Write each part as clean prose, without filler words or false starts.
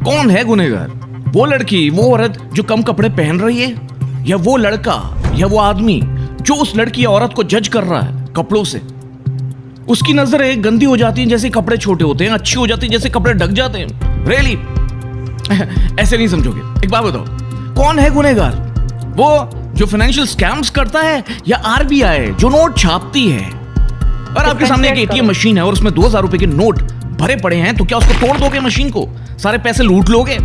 कौन है गुनहगार? वो लड़की, वो औरत जो कम कपड़े पहन रही है, या वो लड़का या वो आदमी जो उस लड़की या औरत को जज कर रहा है कपड़ों से? उसकी नजरें गंदी हो जाती हैं जैसे कपड़े छोटे होते हैं, अच्छी हो जाती है जैसे कपड़े ढक जाते हैं। रियली ऐसे नहीं समझोगे। एक बात बताओ, कौन है गुनहगार? वो जो फाइनेंशियल स्कैम्स करता है, या आरबीआई जो नोट छापती है? और आपके सामने एक एटीएम मशीन है और उसमें 2000 रुपए के नोट भरे पड़े हैं, तो क्या उसको तोड़ दोगे मशीन को? सारे पैसे लूट लोगे?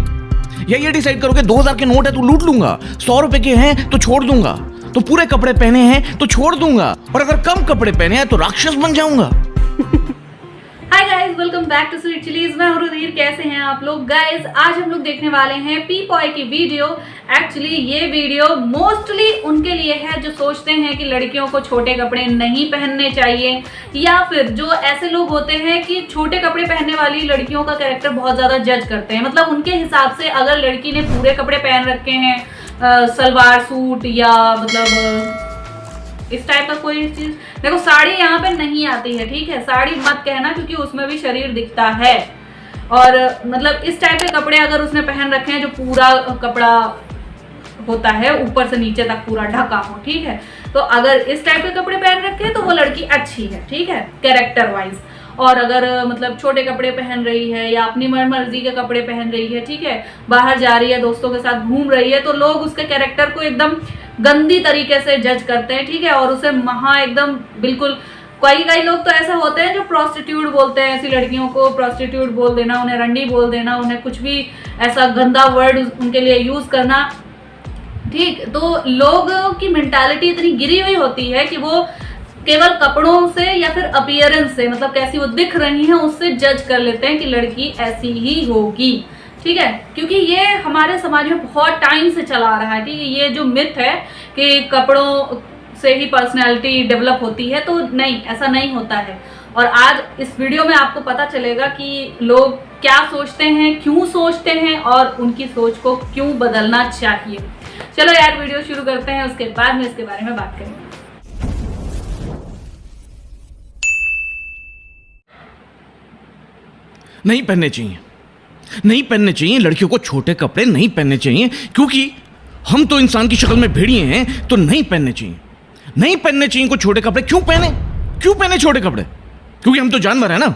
या ये डिसाइड करोगे 2000 के नोट है तो लूट लूंगा, 100 रुपए के हैं तो छोड़ दूंगा, तो पूरे कपड़े पहने हैं तो छोड़ दूंगा, और अगर कम कपड़े पहने हैं तो राक्षस बन जाऊंगा? Hi guys, welcome back to sweet chillies. मैं हूं रुधिर। कैसे हैं आप लोग? गाइस, आज हम लोग देखने वाले हैं पी-पॉय की वीडियो। एक्चुअली ये वीडियो मोस्टली उनके लिए है जो सोचते हैं कि लड़कियों को छोटे कपड़े नहीं पहनने चाहिए, या फिर जो ऐसे लोग होते हैं कि छोटे कपड़े पहनने वाली लड़कियों का कैरेक्टर बहुत ज्यादा जज करते हैं। मतलब उनके हिसाब से अगर लड़की ने पूरे कपड़े पहन रखे हैं, सलवार सूट या मतलब इस टाइप का कोई चीज, देखो साड़ी यहाँ पे नहीं आती है, ठीक है? साड़ी मत कहना क्योंकि उसमें भी शरीर दिखता है। और मतलब इस टाइप के कपड़े अगर उसने पहन रखे हैं जो पूरा कपड़ा होता है ऊपर से नीचे तक पूरा ढका हो, ठीक है? तो अगर इस टाइप के कपड़े पहन रखे हैं तो वो लड़की अच्छी है, ठीक है, कैरेक्टर वाइज। और अगर मतलब छोटे कपड़े पहन रही है या अपनी मर्जी के कपड़े पहन रही है, ठीक है, बाहर जा रही है, दोस्तों के साथ घूम रही है, तो लोग उसके कैरेक्टर को एकदम गंदी तरीके से जज करते हैं, ठीक है? और उसे महा एकदम बिल्कुल, कई लोग तो ऐसे होते हैं जो प्रोस्टिट्यूट बोलते हैं ऐसी लड़कियों को। प्रोस्टिट्यूट बोल देना, उन्हें रंडी बोल देना, उन्हें कुछ भी ऐसा गंदा वर्ड उनके लिए यूज करना, ठीक? तो लोगों की मेंटालिटी इतनी गिरी हुई होती है कि वो केवल कपड़ों से या फिर अपीयरेंस से, मतलब कैसी वो दिख रही हैं, उससे जज कर लेते हैं कि लड़की ऐसी ही होगी, ठीक है? क्योंकि ये हमारे समाज में बहुत टाइम से चला आ रहा है, ठीक है? ये जो मिथ है कि कपड़ों से ही पर्सनैलिटी डेवलप होती है, तो नहीं, ऐसा नहीं होता है। और आज इस वीडियो में आपको पता चलेगा कि लोग क्या सोचते हैं, क्यों सोचते हैं, और उनकी सोच को क्यों बदलना चाहिए। चलो यार, वीडियो शुरू करते हैं, उसके बाद में इसके बारे में बात करेंगे। नहीं पहनने चाहिए, नहीं पहनने चाहिए लड़कियों को छोटे कपड़े, नहीं पहनने चाहिए, क्योंकि हम तो इंसान की शक्ल में भेड़िए हैं, तो नहीं पहनने चाहिए। नहीं पहनने चाहिए को छोटे कपड़े। क्यों पहने छोटे कपड़े? क्योंकि हम तो जानवर है ना,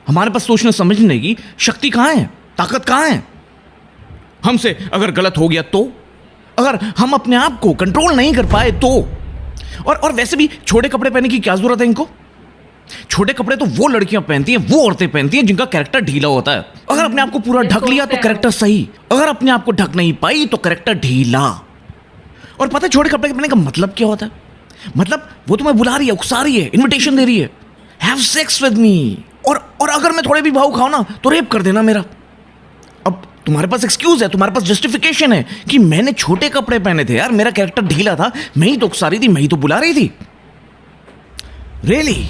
हमारे पास सोचने समझने की शक्ति कहां है, ताकत कहां है? हमसे अगर गलत हो गया तो, अगर हम अपने आप को कंट्रोल नहीं कर पाए तो, और वैसे भी छोटे कपड़े पहनने की क्या जरूरत है इनको? छोटे कपड़े तो वो लड़कियां पहनती हैं, वो औरतें पहनती हैं जिनका कैरेक्टर ढीला होता है। अगर अपने आप को पूरा ढक लिया तो कैरेक्टर सही, अगर अपने आप को ढक नहीं पाई तो कैरेक्टर ढीला। और पता है छोटे कपड़े पहनने का मतलब क्या होता है? मतलब वो तुम्हें बुला रही है, उकसा रही है, इनविटेशन दे रही है, हैव सेक्स विद मी, और अगर मैं थोड़े भी भाव खाऊं ना तो रेप कर देना मेरा। अब तुम्हारे पास एक्सक्यूज है, तुम्हारे पास जस्टिफिकेशन है कि मैंने छोटे कपड़े पहने थे यार, मेरा कैरेक्टर ढीला था, मैं ही तो उकसा रही थी, मैं ही तो बुला रही थी। रियली?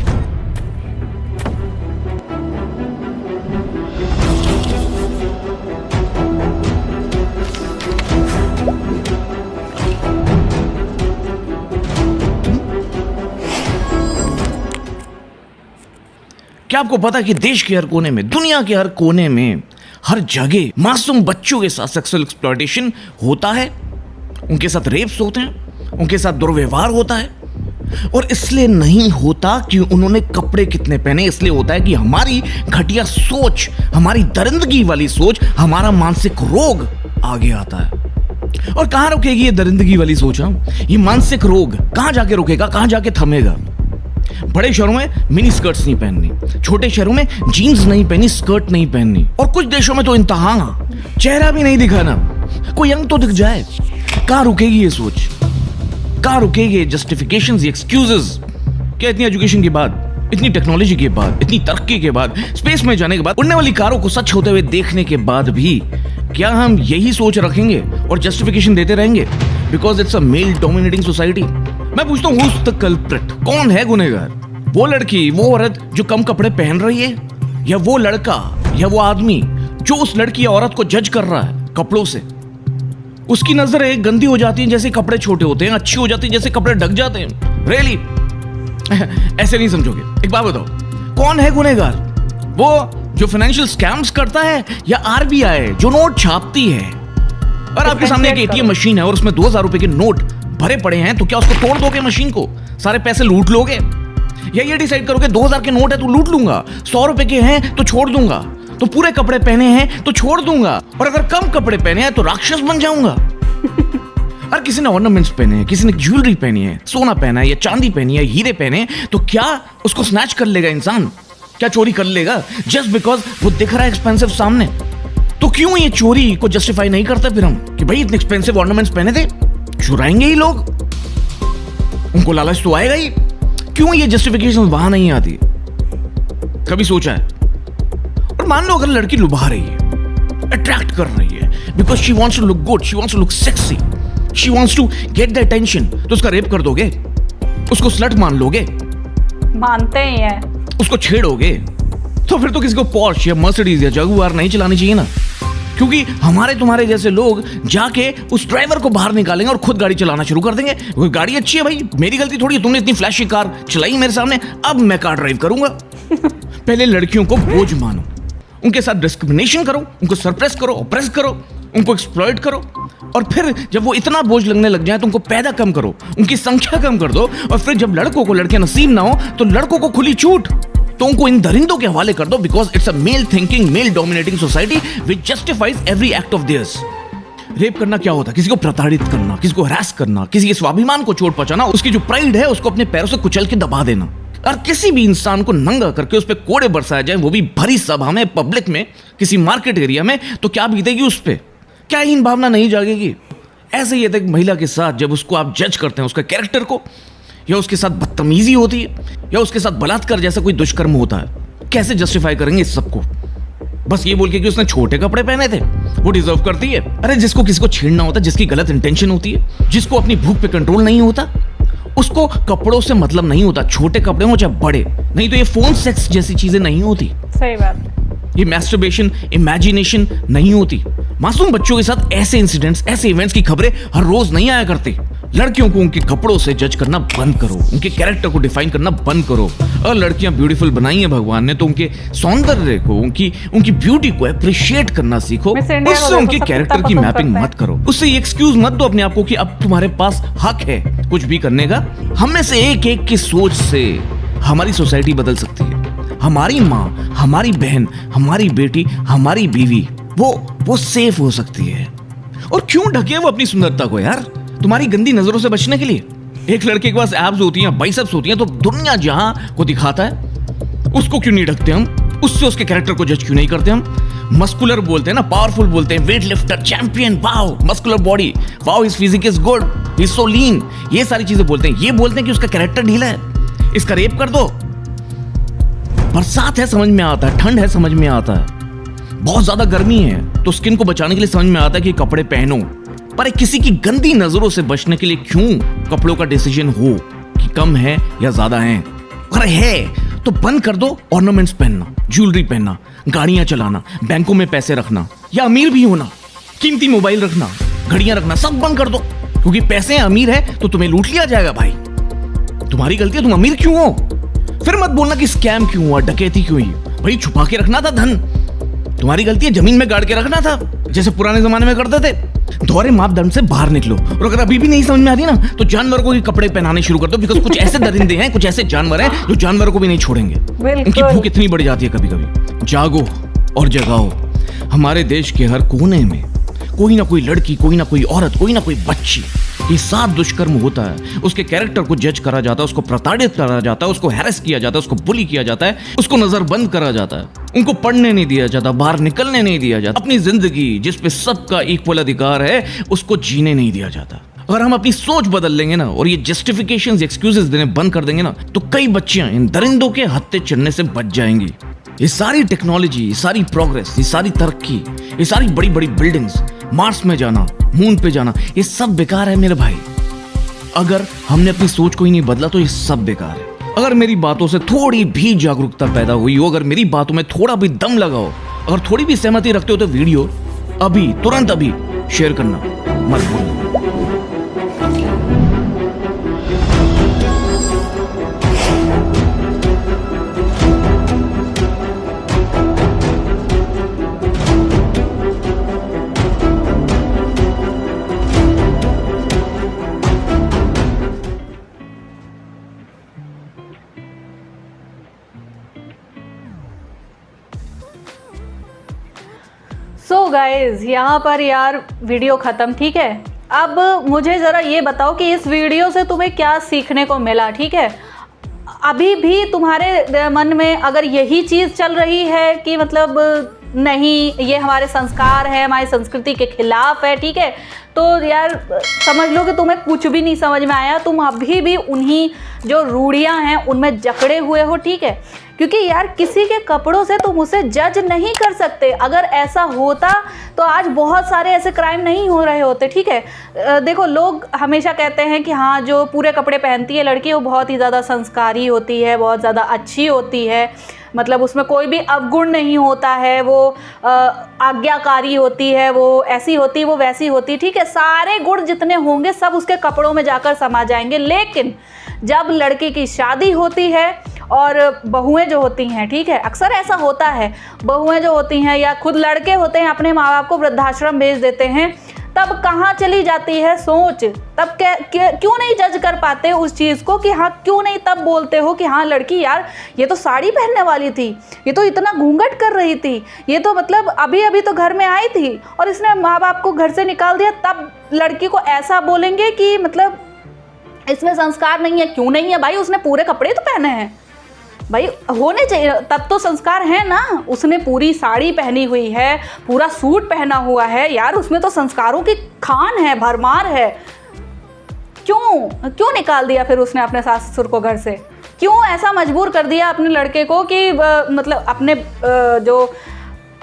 क्या आपको पता है कि देश के हर कोने में, दुनिया के हर कोने में, हर जगह मासूम बच्चों के साथ सेक्सुअल एक्सप्लॉयटेशन होता है, उनके साथ रेप्स होते हैं, उनके साथ दुर्व्यवहार होता है। और इसलिए नहीं होता कि उन्होंने कपड़े कितने पहने, इसलिए होता है कि हमारी घटिया सोच, हमारी दरिंदगी वाली सोच, हमारा मानसिक रोग आगे आता है। और कहां रुकेगी ये दरिंदगी वाली सोच? ये मानसिक रोग कहां जाके रुकेगा, कहां जाके थमेगा? बड़े शहरों में मिनी स्कर्ट्स नहीं पहननी, छोटे शहरों में जीन्स नहीं पहनी, स्कर्ट नहीं पहननी, और कुछ देशों में तो इंतहा, चेहरा भी नहीं दिखाना, कोई अंग तो दिख जाए। कहां रुकेगी ये सोच? कहां रुकेगी जस्टिफिकेशंस, एक्सक्यूजेस? क्या इतनी एजुकेशन के बाद, इतनी टेक्नोलॉजी के बाद, इतनी तरक्की के बाद, स्पेस में जाने के बाद, उड़ने वाली कारों को सच होते हुए देखने के बाद भी क्या हम यही सोच रखेंगे और जस्टिफिकेशन देते रहेंगे? Because it's a mail dominating society. मैं पूछता हूं, who's the culprit? कौन है गुनहगार? वो लड़की, वो औरत जो कम कपड़े पहन रही है, या वो लड़का या वो आदमी जो उस लड़की या औरत को जज कर रहा है कपड़ों से? उसकी नजरें गंदी हो जाती हैं जैसे कपड़े छोटे होते हैं, अच्छी हो जाती है जैसे कपड़े ढक जाते हैं। रियली ऐसे नहीं समझोगे। एक बात बताओ, कौन है गुनहगार? वो जो फाइनेंशियल स्कैम्स करता है, या आरबीआई जो नोट छापती है? और आपके सामने एक एटीएम मशीन है और उसमें 2000 रुपए के नोट भरे पड़े हैं, तो क्या उसको तोड़ दोगे मशीन को? सारे पैसे लूट लोगे? या ये डिसाइड करोगे 2000 के नोट है तो लूट लूंगा, 100 रुपए के हैं तो छोड़ दूंगा, तो पूरे कपड़े पहने हैं तो छोड़ दूंगा, और अगर कम कपड़े पहने हैं तो राक्षस बन जाऊंगा। और किसी ने ऑर्नामेंट्स पहने हैं, किसी ने ज्वेलरी पहनी है, सोना पहना है या चांदी पहनी है, हीरे पहने हैं, तो क्या उसको स्नैच कर लेगा इंसान? क्या चोरी कर लेगा जस्ट बिकॉज वो दिख रहा है एक्सपेंसिव सामने? तो क्यों ये चोरी को जस्टिफाई नहीं करते फिर हम कि भाई इतने एक्सपेंसिव ऑर्नामेंट्स पहने थे, चुराएंगे ही लोग, उनको लालच तो आएगा ही। क्यों ये जस्टिफिकेशन वहां नहीं आती? कभी सोचा है? और मान लो अगर लड़की लुभा रही है, अट्रैक्ट कर रही है, because she wants to look good, she wants to look sexy, she wants to get the attention, तो उसका रेप कर दोगे? उसको स्लट मान लोगे? मानते ही हैं। उसको छेड़ोगे? तो फिर तो किसी को पोर्श या मर्सिडीज या जगुआर नहीं चलानी चाहिए ना, क्योंकि हमारे तुम्हारे जैसे लोग जाके उस ड्राइवर को बाहर निकालेंगे और खुद गाड़ी चलाना शुरू कर देंगे। वो गाड़ी अच्छी है भाई, मेरी गलती थोड़ी है, तुमने इतनी फ्लैशी कार चलाई मेरे सामने, अब मैं कार ड्राइव करूंगा। पहले लड़कियों को बोझ मानो, उनके साथ डिस्क्रिमिनेशन करो, उनको सरप्रेस करो, ऑप्रेस करो, उनको एक्सप्लॉइट करो, और फिर जब वो इतना बोझ लगने लग जाए तो उनको पैदा कम करो, उनकी संख्या कम कर दो, और फिर जब लड़कों को लड़कियां नसीब ना हो तो लड़कों को खुली छूट, तो उनको इन दरिंदों के हवाले कर दो, because it's a male thinking, male dominating society which justifies every act of theirs. Rape करना क्या होता है? किसी को प्रताड़ित करना, किसी को हरास करना, किसी के स्वाभिमान को चोट पहुंचाना, उसकी जो प्राइड है उसको अपने पैरों से कुचल के दबा देना, और किसी भी इंसान को नंगा करके उस पर कोड़े बरसाया जाए, वो भी भरी सभा में, पब्लिक में, किसी मार्केट एरिया में, तो क्या बीतेगी उस पर? क्या हीन भावना नहीं जागेगी? ऐसे ही एक महिला के साथ जब उसको आप जज करते हैं, उसका कैरेक्टर को, या उसके साथ बदतमीजी होती है, या उसके साथ बलात्कार जैसा कोई दुष्कर्म होता है, कैसे जस्टिफाई करेंगे इस सबको? बस ये बोल के कि उसने छोटे कपड़े पहने थे वो डिजर्व करती है? अरे जिसको किसी को छेड़ना होता है, जिसकी गलत इंटेंशन होती है, जिसको अपनी भूख पे कंट्रोल नहीं होता, उसको कपड़ों से मतलब नहीं होता, छोटे कपड़े हो चाहे बड़े, नहीं तो ये फोन सेक्स जैसी चीजें नहीं होती। सही बात। ये मैस्टरबेशन, इमेजिनेशन नहीं होती। मासूम बच्चों के साथ ऐसे इंसिडेंट्स, ऐसे इवेंट्स की खबरें हर रोज नहीं आया करती। लड़कियों को उनके कपड़ों से जज करना बंद करो, उनके कैरेक्टर को डिफाइन करना बंद करो। और लड़कियां ब्यूटीफुल बनाई हैं भगवान ने, तो उनके सौंदर्य को, उनकी ब्यूटी को अप्रिशिएट करना सीखो। उससे उनके कैरेक्टर की मैपिंग मत करो, उससे ये एक्सक्यूज मत दो अपने आप को कि अब तुम्हारे पास हक है कुछ भी करने का। हम में से एक एक की सोच से हमारी सोसाइटी बदल सकती है। हमारी माँ, हमारी बहन, हमारी बेटी, हमारी बीवी, वो सेफ हो सकती है। और क्यों ढके वो अपनी सुंदरता को यार, तुम्हारी गंदी नजरों से बचने के लिए? एक लड़के के पास एब्स होती हैं, बाइसेप्स होती हैं, तो दुनिया जहां को दिखाता है, उसको क्यों नहीं ढकते हम? उससे उसके कैरेक्टर को जज क्यों नहीं करते हम? मस्कुलर बोलते हैं ना, पावरफुल बोलते हैं, weight lifter, champion, wow muscular body, wow his physique is good, he is so lean, ये सारी चीजें बोलते हैं। ये बोलते हैं कि उसका कैरेक्टर ढीला है, इसका रेप कर दो। बरसात है समझ में आता है, ठंड है समझ में आता है, बहुत ज्यादा गर्मी है तो स्किन को बचाने के लिए समझ में आता है कि कपड़े पहनो, पर किसी की गंदी नजरों से बचने के लिए क्यों कपड़ों का डिसीजन हो कि कम है या ज्यादा है? अगर है तो बंद कर दो ऑर्नामेंट्स पहनना, ज्वेलरी पहनना, गाड़ियां चलाना, बैंकों में पैसे रखना, या अमीर भी होना, कीमती मोबाइल रखना, घड़ियां रखना, सब बंद कर दो। क्योंकि पैसे अमीर है तो तुम्हें लूट लिया जाएगा भाई, तुम्हारी गलती है, तुम अमीर क्यों हो? फिर मत बोलना कि स्कैम क्यों हुआ, डकैती क्यों हुई। भाई छुपा के रखना था धन, तुम्हारी गलती है। जमीन में गाड़ के रखना था जैसे पुराने जमाने में करते थे। दोहरे मापदंड से बाहर निकलो, और अगर अभी भी नहीं समझ में आ रही ना तो जानवरों को कपड़े पहनाने शुरू कर दो, बिकॉज कुछ ऐसे दरिंदे हैं, कुछ ऐसे जानवर हैं जो जानवरों को भी नहीं छोड़ेंगे। उनकी भूख इतनी बढ़ जाती है कभी कभी। जागो और जगाओ। हमारे देश के हर कोने में कोई ना कोई लड़की, कोई ना कोई औरत, कोई ना कोई बच्ची के साथ दुष्कर्म होता है। उसके कैरेक्टर को जज करा जाता है, उसको प्रताड़ित करा जाता है, उसको हैरेस किया जाता है, उसको बुली किया जाता है, उसको नजरबंद करा जाता है, उनको पढ़ने नहीं दिया जाता, बाहर निकलने नहीं दिया जाता, अपनी जिंदगी जिस पे सबका इक्वल अधिकार है उसको जीने नहीं दिया जाता। अगर हम अपनी सोच बदल लेंगे ना और ये जस्टिफिकेशंस, एक्सक्यूजेस देने बंद कर देंगे ना, तो कई बच्चियां इन दरिंदों के हत्थे चढ़ने से बच जाएंगी। ये सारी टेक्नोलॉजी, ये सारी प्रोग्रेस, ये सारी तरक्की, ये सारी बड़ी बड़ी बिल्डिंग्स, मार्स में जाना, मून पे जाना, ये सब बेकार है मेरे भाई। अगर हमने अपनी सोच को ही नहीं बदला तो ये सब बेकार है। अगर मेरी बातों से थोड़ी भी जागरूकता पैदा हुई हो, अगर मेरी बातों में थोड़ा भी दम लगा हो, अगर थोड़ी भी सहमति रखते हो तो वीडियो अभी, तुरंत अभी शेयर करना मत भूलना। तो गाइज यहाँ पर यार वीडियो ख़त्म, ठीक है। अब मुझे ज़रा ये बताओ कि इस वीडियो से तुम्हें क्या सीखने को मिला, ठीक है। अभी भी तुम्हारे मन में अगर यही चीज़ चल रही है कि मतलब नहीं ये हमारे संस्कार है, हमारी संस्कृति के खिलाफ है, ठीक है, तो यार समझ लो कि तुम्हें कुछ भी नहीं समझ में आया। तुम अभी भी उन्हीं जो रूढ़ियाँ हैं उनमें जकड़े हुए हो, ठीक है। क्योंकि यार किसी के कपड़ों से तुम उसे जज नहीं कर सकते। अगर ऐसा होता तो आज बहुत सारे ऐसे क्राइम नहीं हो रहे होते, ठीक है। देखो, लोग हमेशा कहते हैं कि हाँ जो पूरे कपड़े पहनती है लड़की वो बहुत ही ज़्यादा संस्कारी होती है, बहुत ज़्यादा अच्छी होती है, मतलब उसमें कोई भी अवगुण नहीं होता है, वो आज्ञाकारी होती है, वो ऐसी होती, वो वैसी होती, ठीक है। सारे गुण जितने होंगे सब उसके कपड़ों में जाकर समा जाएंगे। लेकिन जब लड़की की शादी होती है और बहुएं जो होती हैं, ठीक है, अक्सर ऐसा होता है, बहुएं जो होती हैं या खुद लड़के होते हैं अपने माँ बाप को वृद्धाश्रम भेज देते हैं, तब कहाँ चली जाती है सोच। तब क्यों नहीं जज कर पाते उस चीज़ को कि हाँ क्यों नहीं तब बोलते हो कि हाँ लड़की यार ये तो साड़ी पहनने वाली थी, ये तो इतना घूंघट कर रही थी, ये तो मतलब अभी अभी तो घर में आई थी और इसने माँ बाप को घर से निकाल दिया। तब लड़की को ऐसा बोलेंगे कि मतलब इसमें संस्कार नहीं है। क्यों नहीं है भाई, उसने पूरे कपड़े तो पहने हैं भाई, होने चाहिए, तब तो संस्कार है ना। उसने पूरी साड़ी पहनी हुई है, पूरा सूट पहना हुआ है यार, उसमें तो संस्कारों की खान है, भरमार है। क्यों निकाल दिया फिर उसने अपने सास ससुर को घर से? क्यों ऐसा मजबूर कर दिया अपने लड़के को कि मतलब अपने जो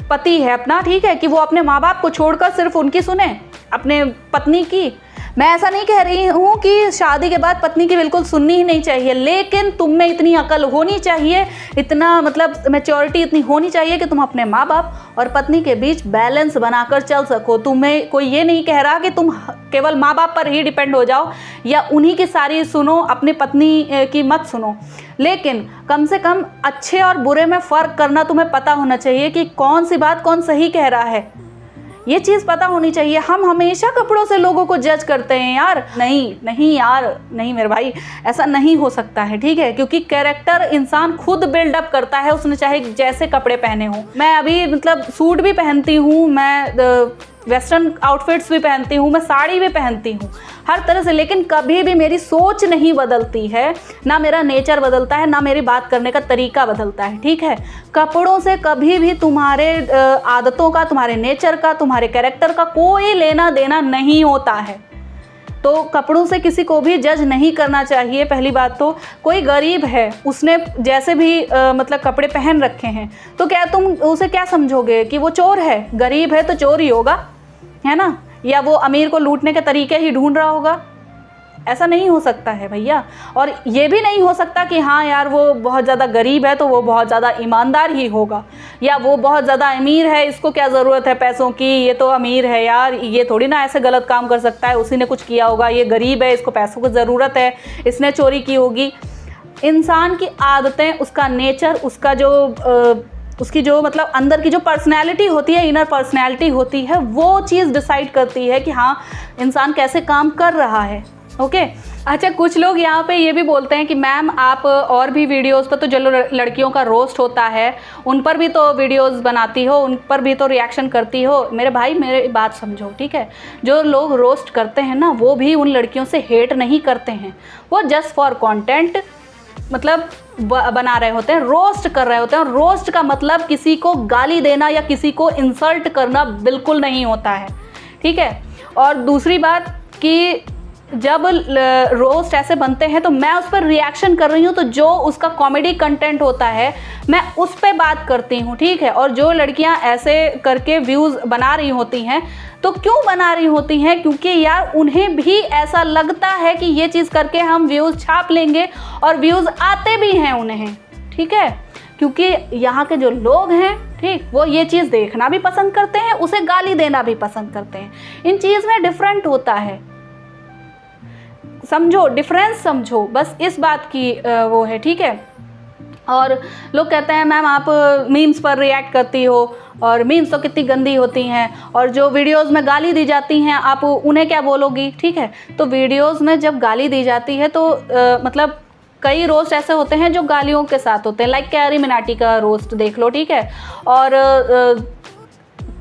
पति है अपना, ठीक है, कि वो अपने माँ बाप को छोड़कर सिर्फ उनकी सुने, अपने पत्नी की। मैं ऐसा नहीं कह रही हूँ कि शादी के बाद पत्नी की बिल्कुल सुननी ही नहीं चाहिए, लेकिन तुम में इतनी अकल होनी चाहिए, इतना मतलब मैच्योरिटी इतनी होनी चाहिए कि तुम अपने माँ बाप और पत्नी के बीच बैलेंस बनाकर चल सको। तुम्हें कोई ये नहीं कह रहा कि तुम केवल माँ बाप पर ही डिपेंड हो जाओ या उन्हीं की सारी सुनो, अपनी पत्नी की मत सुनो, लेकिन कम से कम अच्छे और बुरे में फ़र्क करना तुम्हें पता होना चाहिए कि कौन सी बात कौन सही कह रहा है, ये चीज़ पता होनी चाहिए। हम हमेशा कपड़ों से लोगों को जज करते हैं यार, नहीं यार, नहीं मेरे भाई, ऐसा नहीं हो सकता है, ठीक है। क्योंकि कैरेक्टर इंसान खुद बिल्डअप करता है, उसने चाहे जैसे कपड़े पहने हों। मैं अभी मतलब सूट भी पहनती हूँ, मैं वेस्टर्न आउटफिट्स भी पहनती हूँ, मैं साड़ी भी पहनती हूँ, हर तरह से, लेकिन कभी भी मेरी सोच नहीं बदलती है, ना मेरा नेचर बदलता है, ना मेरी बात करने का तरीका बदलता है, ठीक है। कपड़ों से कभी भी तुम्हारे आदतों का, तुम्हारे नेचर का, तुम्हारे कैरेक्टर का कोई लेना देना नहीं होता है। तो कपड़ों से किसी को भी जज नहीं करना चाहिए। पहली बात तो कोई गरीब है, उसने जैसे भी मतलब कपड़े पहन रखे हैं, तो क्या तुम उसे क्या समझोगे कि वो चोर है? गरीब है तो चोर ही होगा, है ना, या वो अमीर को लूटने के तरीके ही ढूंढ रहा होगा? ऐसा नहीं हो सकता है भैया। और ये भी नहीं हो सकता कि हाँ यार वो बहुत ज़्यादा गरीब है तो वो बहुत ज़्यादा ईमानदार ही होगा, या वो बहुत ज़्यादा अमीर है, इसको क्या ज़रूरत है पैसों की, ये तो अमीर है यार, ये थोड़ी ना ऐसे गलत काम कर सकता है, उसी ने कुछ किया होगा, ये गरीब है, इसको पैसों की ज़रूरत है, इसने चोरी की होगी। इंसान की आदतें, उसका नेचर, उसका जो उसकी जो मतलब अंदर की जो पर्सनैलिटी होती है, इनर पर्सनैलिटी होती है, वो चीज़ डिसाइड करती है कि हाँ इंसान कैसे काम कर रहा है। ओके अच्छा, कुछ लोग यहाँ पे ये भी बोलते हैं कि मैम आप और भी वीडियोस पर तो चलो लड़कियों का रोस्ट होता है, उन पर भी तो वीडियोस बनाती हो, उन पर भी तो रिएक्शन करती हो। मेरे भाई मेरी बात समझो, ठीक है, जो लोग रोस्ट करते हैं ना वो भी उन लड़कियों से हेट नहीं करते हैं, वो जस्ट फॉर कंटेंट मतलब बना रहे होते हैं, रोस्ट कर रहे होते हैं। और रोस्ट का मतलब किसी को गाली देना या किसी को इंसल्ट करना बिल्कुल नहीं होता है, ठीक है। और दूसरी बात कि जब रोस्ट ऐसे बनते हैं तो मैं उस पर रिएक्शन कर रही हूँ, तो जो उसका कॉमेडी कंटेंट होता है मैं उस पर बात करती हूँ, ठीक है। और जो लड़कियाँ ऐसे करके व्यूज़ बना रही होती हैं, तो क्यों बना रही होती हैं? क्योंकि यार उन्हें भी ऐसा लगता है कि ये चीज़ करके हम व्यूज़ छाप लेंगे, और व्यूज़ आते भी हैं उन्हें, ठीक है। क्योंकि यहाँ के जो लोग हैं, ठीक, वो ये चीज़ देखना भी पसंद करते हैं, उसे गाली देना भी पसंद करते हैं। इन चीज़ में डिफरेंट होता है, समझो, डिफरेंस समझो, बस इस बात की वो है, ठीक है। और लोग कहते हैं मैम आप मीम्स पर रिएक्ट करती हो, और मीम्स तो कितनी गंदी होती हैं, और जो वीडियोस में गाली दी जाती हैं आप उन्हें क्या बोलोगी, ठीक है। तो वीडियोस में जब गाली दी जाती है तो मतलब कई रोस्ट ऐसे होते हैं जो गालियों के साथ होते हैं, लाइक कैरी मिनाटी का रोस्ट देख लो, ठीक है। और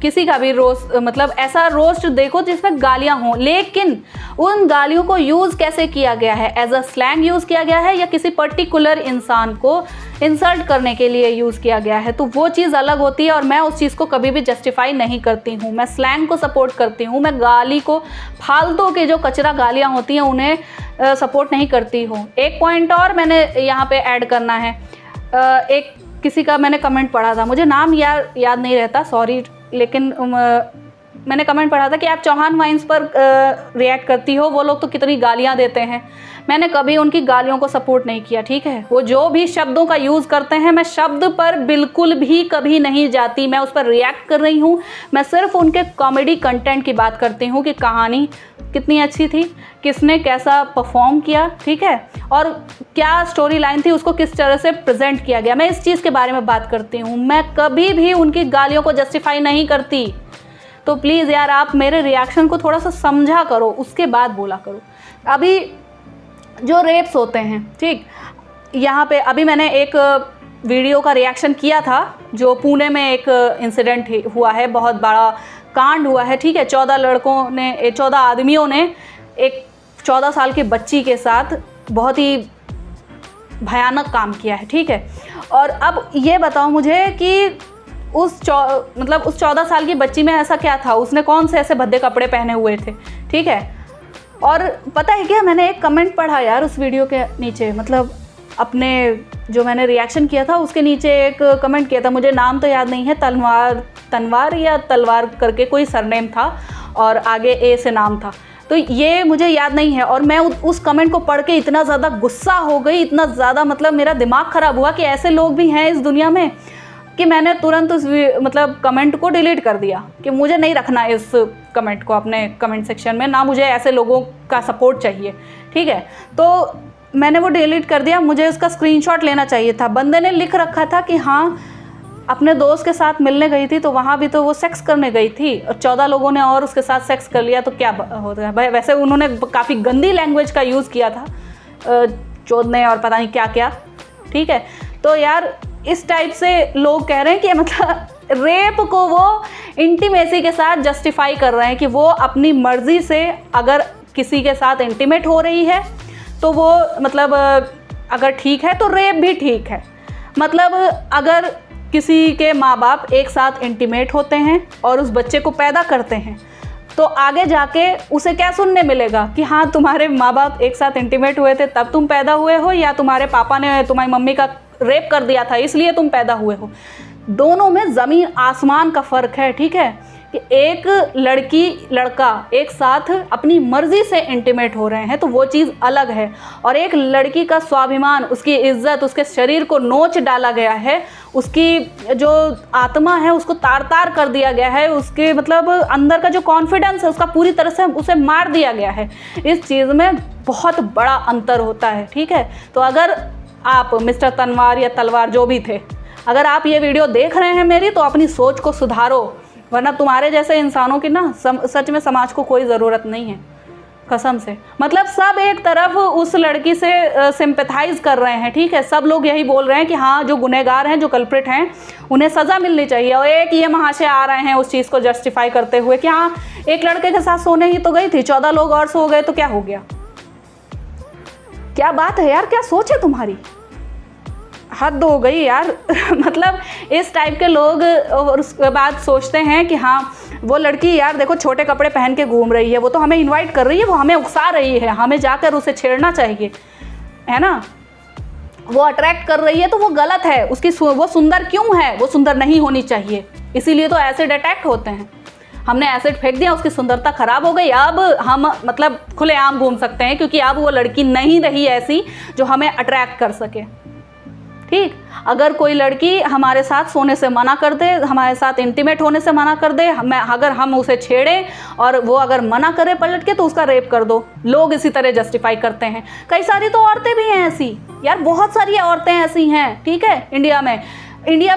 किसी का भी रोस्ट, मतलब ऐसा रोस्ट देखो जिसमें गालियां हों, लेकिन उन गालियों को यूज़ कैसे किया गया है, एज अ स्लैंग यूज़ किया गया है या किसी पर्टिकुलर इंसान को इंसल्ट करने के लिए यूज़ किया गया है, तो वो चीज़ अलग होती है और मैं उस चीज़ को कभी भी जस्टिफाई नहीं करती हूँ। मैं स्लैंग को सपोर्ट करती हूँ, मैं गाली को, फालतू के जो कचरा गालियाँ होती हैं उन्हें सपोर्ट नहीं करती हूँ। एक पॉइंट और मैंने यहाँ पे ऐड करना है, एक किसी का मैंने कमेंट पढ़ा था, मुझे नाम याद नहीं रहता, सॉरी, लेकिन मैंने कमेंट पढ़ा था कि आप चौहान वाइन्स पर रिएक्ट करती हो, वो लोग तो कितनी गालियां देते हैं। मैंने कभी उनकी गालियों को सपोर्ट नहीं किया, ठीक है। वो जो भी शब्दों का यूज़ करते हैं, मैं शब्द पर बिल्कुल भी कभी नहीं जाती, मैं उस पर रिएक्ट कर रही हूँ। मैं सिर्फ उनके कॉमेडी कंटेंट की बात करती हूँ कि कहानी कितनी अच्छी थी, किसने कैसा परफॉर्म किया, ठीक है, और क्या स्टोरी लाइन थी, उसको किस तरह से प्रेजेंट किया गया, मैं इस चीज़ के बारे में बात करती हूँ। मैं कभी भी उनकी गालियों को जस्टिफाई नहीं करती। तो प्लीज़ यार, आप मेरे रिएक्शन को थोड़ा सा समझा करो, उसके बाद बोला करो। अभी जो रेप्स होते हैं, ठीक, यहाँ पे अभी मैंने एक वीडियो का रिएक्शन किया था, जो पुणे में एक इंसिडेंट हुआ है, बहुत बड़ा कांड हुआ है, ठीक है। 14 आदमियों ने एक 14 साल की बच्ची के साथ बहुत ही भयानक काम किया है, ठीक है। और अब ये बताओ मुझे कि उस 14 साल की बच्ची में ऐसा क्या था, उसने कौन से ऐसे भद्दे कपड़े पहने हुए थे, ठीक है। और पता है क्या, मैंने एक कमेंट पढ़ा यार उस वीडियो के नीचे, मतलब अपने जो मैंने रिएक्शन किया था उसके नीचे एक कमेंट किया था, मुझे नाम तो याद नहीं है, तनवार या तलवार करके कोई सरनेम था और आगे ए से नाम था, तो ये मुझे याद नहीं है। और मैं उस कमेंट को पढ़ के इतना ज़्यादा गुस्सा हो गई, इतना ज़्यादा, मतलब मेरा दिमाग ख़राब हुआ कि ऐसे लोग भी हैं इस दुनिया में, कि मैंने तुरंत उस कमेंट को डिलीट कर दिया कि मुझे नहीं रखना इस कमेंट को अपने कमेंट सेक्शन में, ना मुझे ऐसे लोगों का सपोर्ट चाहिए, ठीक है। तो मैंने वो डिलीट कर दिया। मुझे उसका स्क्रीनशॉट लेना चाहिए था। बंदे ने लिख रखा था कि हाँ, अपने दोस्त के साथ मिलने गई थी, तो वहाँ भी तो वो सेक्स करने गई थी और 14 लोगों ने और उसके साथ सेक्स कर लिया, तो क्या होता है भाई। वैसे उन्होंने काफ़ी गंदी लैंग्वेज का यूज़ किया था, चोदने और पता नहीं क्या क्या, ठीक है। तो यार इस टाइप से लोग कह रहे हैं कि मतलब रेप को वो इंटीमेसी के साथ जस्टिफाई कर रहे हैं कि वो अपनी मर्ज़ी से अगर किसी के साथ इंटीमेट हो रही है तो वो मतलब अगर ठीक है तो रेप भी ठीक है। मतलब अगर किसी के माँ बाप एक साथ इंटीमेट होते हैं और उस बच्चे को पैदा करते हैं, तो आगे जाके उसे क्या सुनने मिलेगा कि हाँ, तुम्हारे माँ बाप एक साथ इंटीमेट हुए थे तब तुम पैदा हुए हो, या तुम्हारे पापा ने तुम्हारी मम्मी का रेप कर दिया था इसलिए तुम पैदा हुए हो। दोनों में ज़मीन आसमान का फ़र्क है, ठीक है। कि एक लड़की लड़का एक साथ अपनी मर्ज़ी से इंटीमेट हो रहे हैं तो वो चीज़ अलग है, और एक लड़की का स्वाभिमान, उसकी इज्जत, उसके शरीर को नोच डाला गया है, उसकी जो आत्मा है उसको तार तार कर दिया गया है, उसके मतलब अंदर का जो कॉन्फिडेंस है उसका पूरी तरह से उसे मार दिया गया है। इस चीज़ में बहुत बड़ा अंतर होता है, ठीक है। तो अगर आप मिस्टर तनवार या तलवार जो भी थे, अगर आप ये वीडियो देख रहे हैं मेरी, तो अपनी सोच को सुधारो, वरना तुम्हारे जैसे इंसानों की ना सच में समाज को कोई ज़रूरत नहीं है, कसम से। मतलब सब एक तरफ उस लड़की से सिंपैथाइज कर रहे हैं, ठीक है। सब लोग यही बोल रहे हैं कि हाँ, जो गुनहगार हैं, जो कल्प्रिट हैं, उन्हें सज़ा मिलनी चाहिए। और एक ये महाशय आ रहे हैं उस चीज़ को जस्टिफाई करते हुए कि हाँ, एक लड़के के साथ सोने ही तो गई थी, 14 लोग और सो गए तो क्या हो गया। क्या बात है यार, क्या सोच है तुम्हारी, हद हो गई यार। मतलब इस टाइप के लोग और उसके बाद सोचते हैं कि हाँ, वो लड़की यार देखो छोटे कपड़े पहन के घूम रही है, वो तो हमें इनवाइट कर रही है, वो हमें उकसा रही है, हमें जाकर उसे छेड़ना चाहिए, है ना। वो अट्रैक्ट कर रही है तो वो गलत है, उसकी वो सुंदर क्यों है, वो सुंदर नहीं होनी चाहिए, इसीलिए तो एसिड अटैक होते हैं। हमने एसिड फेंक दिया, उसकी सुंदरता खराब हो गई, अब हम मतलब खुलेआम घूम सकते हैं, क्योंकि अब वो लड़की नहीं रही ऐसी जो हमें अट्रैक्ट कर सके, ठीक। अगर कोई लड़की हमारे साथ सोने से मना कर दे, हमारे साथ इंटीमेट होने से मना कर दे, अगर हम उसे छेड़ें और वो अगर मना करे पलट के, तो उसका रेप कर दो। लोग इसी तरह जस्टिफाई करते हैं। कई सारी तो औरतें भी हैं ऐसी यार, बहुत सारी औरतें ऐसी हैं, ठीक है। इंडिया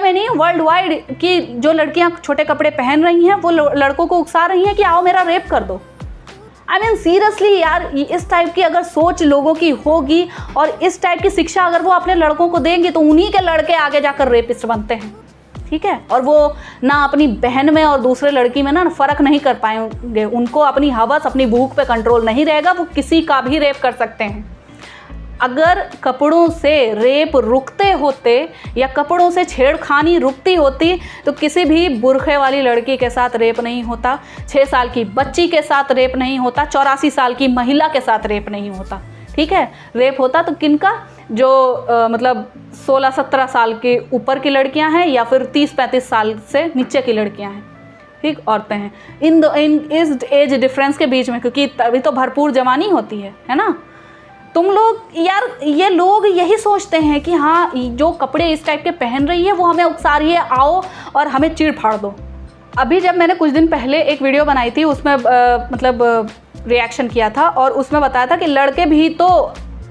में नहीं, वर्ल्ड वाइड, कि जो लड़कियां छोटे कपड़े पहन रही हैं वो लड़कों को उकसा रही हैं कि आओ मेरा रेप कर दो। आई मीन सीरियसली यार, इस टाइप की अगर सोच लोगों की होगी और इस टाइप की शिक्षा अगर वो अपने लड़कों को देंगे, तो उन्हीं के लड़के आगे जाकर रेपिस्ट बनते हैं। ठीक है। और वो ना अपनी बहन में और दूसरे लड़की में ना फ़र्क नहीं कर पाएंगे, उनको अपनी हवस, अपनी भूख पे कंट्रोल नहीं रहेगा, वो किसी का भी रेप कर सकते हैं। अगर कपड़ों से रेप रुकते होते या कपड़ों से छेड़खानी रुकती होती तो किसी भी बुरखे वाली लड़की के साथ रेप नहीं होता, 6 साल की बच्ची के साथ रेप नहीं होता, 84 साल की महिला के साथ रेप नहीं होता, ठीक है। रेप होता तो किनका, जो मतलब 16-17 साल के ऊपर की लड़कियां हैं या फिर 30-35 साल से नीचे की लड़कियां हैं, ठीक, औरतें हैं, इन इस एज डिफरेंस के बीच में, क्योंकि तभी तो भरपूर जवानी होती है ना। तुम लोग यार, ये लोग यही सोचते हैं कि हाँ जो कपड़े इस टाइप के पहन रही है वो हमें उकसा रही है, आओ और हमें चीड़ फाड़ दो। अभी जब मैंने कुछ दिन पहले एक वीडियो बनाई थी, उसमें मतलब रिएक्शन किया था और उसमें बताया था कि लड़के भी तो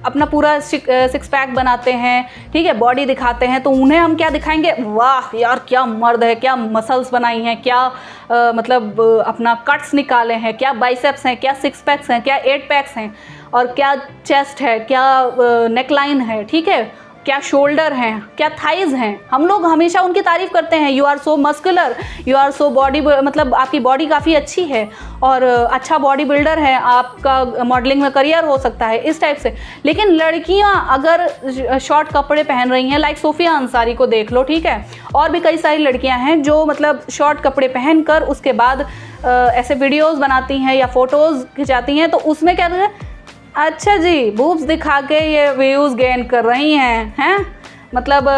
अपना पूरा 6 पैक बनाते हैं, ठीक है, बॉडी दिखाते हैं, तो उन्हें हम क्या दिखाएंगे, वाह यार क्या मर्द है, क्या मसल्स बनाई हैं, क्या मतलब अपना कट्स निकाले हैं, क्या बाइसेप्स हैं, क्या 6 पैक्स हैं, क्या 8 पैक्स हैं, और क्या चेस्ट है, क्या नेकलाइन है, ठीक है, क्या शोल्डर हैं, क्या थाइज हैं। हम लोग हमेशा उनकी तारीफ़ करते हैं, you are so muscular, you are so body, मतलब आपकी बॉडी काफ़ी अच्छी है और अच्छा बॉडी बिल्डर है, आपका मॉडलिंग में करियर हो सकता है, इस टाइप से। लेकिन लड़कियां अगर शॉर्ट कपड़े पहन रही हैं, लाइक सोफिया अंसारी को देख लो, ठीक है, और भी कई सारी लड़कियां हैं जो मतलब शॉर्ट कपड़े पहन कर उसके बाद ऐसे वीडियोज़ बनाती हैं या फ़ोटोज़ खिंचाती हैं, तो उसमें क्या है, अच्छा जी बूब्स दिखा के ये व्यूज़ गेन कर रही हैं, मतलब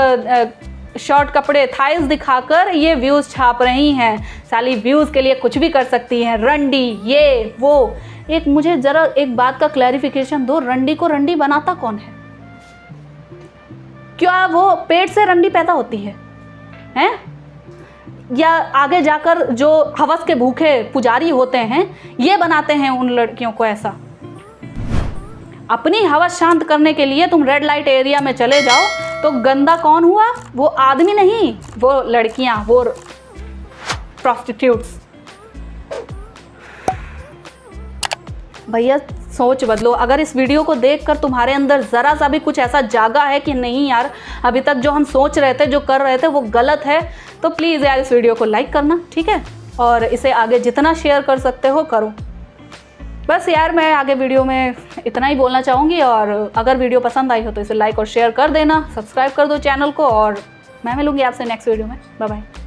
शॉर्ट कपड़े थाइज दिखाकर ये व्यूज़ छाप रही हैं, साली व्यूज़ के लिए कुछ भी कर सकती हैं, रंडी ये वो। एक मुझे ज़रा एक बात का क्लैरिफिकेशन दो, रंडी को रंडी बनाता कौन है? क्या वो पेट से रंडी पैदा होती है या आगे जाकर जो हवस के भूखे पुजारी होते हैं ये बनाते हैं उन लड़कियों को ऐसा? अपनी हवस शांत करने के लिए तुम रेड लाइट एरिया में चले जाओ तो गंदा कौन हुआ? वो आदमी नहीं, वो लड़कियां, वो प्रोस्टिट्यूट्स। भैया सोच बदलो। अगर इस वीडियो को देखकर तुम्हारे अंदर ज़रा सा भी कुछ ऐसा जागा है कि नहीं यार अभी तक जो हम सोच रहे थे, जो कर रहे थे वो गलत है, तो प्लीज़ यार इस वीडियो को लाइक करना, ठीक है, और इसे आगे जितना शेयर कर सकते हो करो। बस यार मैं आगे वीडियो में इतना ही बोलना चाहूँगी, और अगर वीडियो पसंद आई हो तो इसे लाइक और शेयर कर देना, सब्सक्राइब कर दो चैनल को, और मैं मिलूँगी आपसे नेक्स्ट वीडियो में। Bye bye.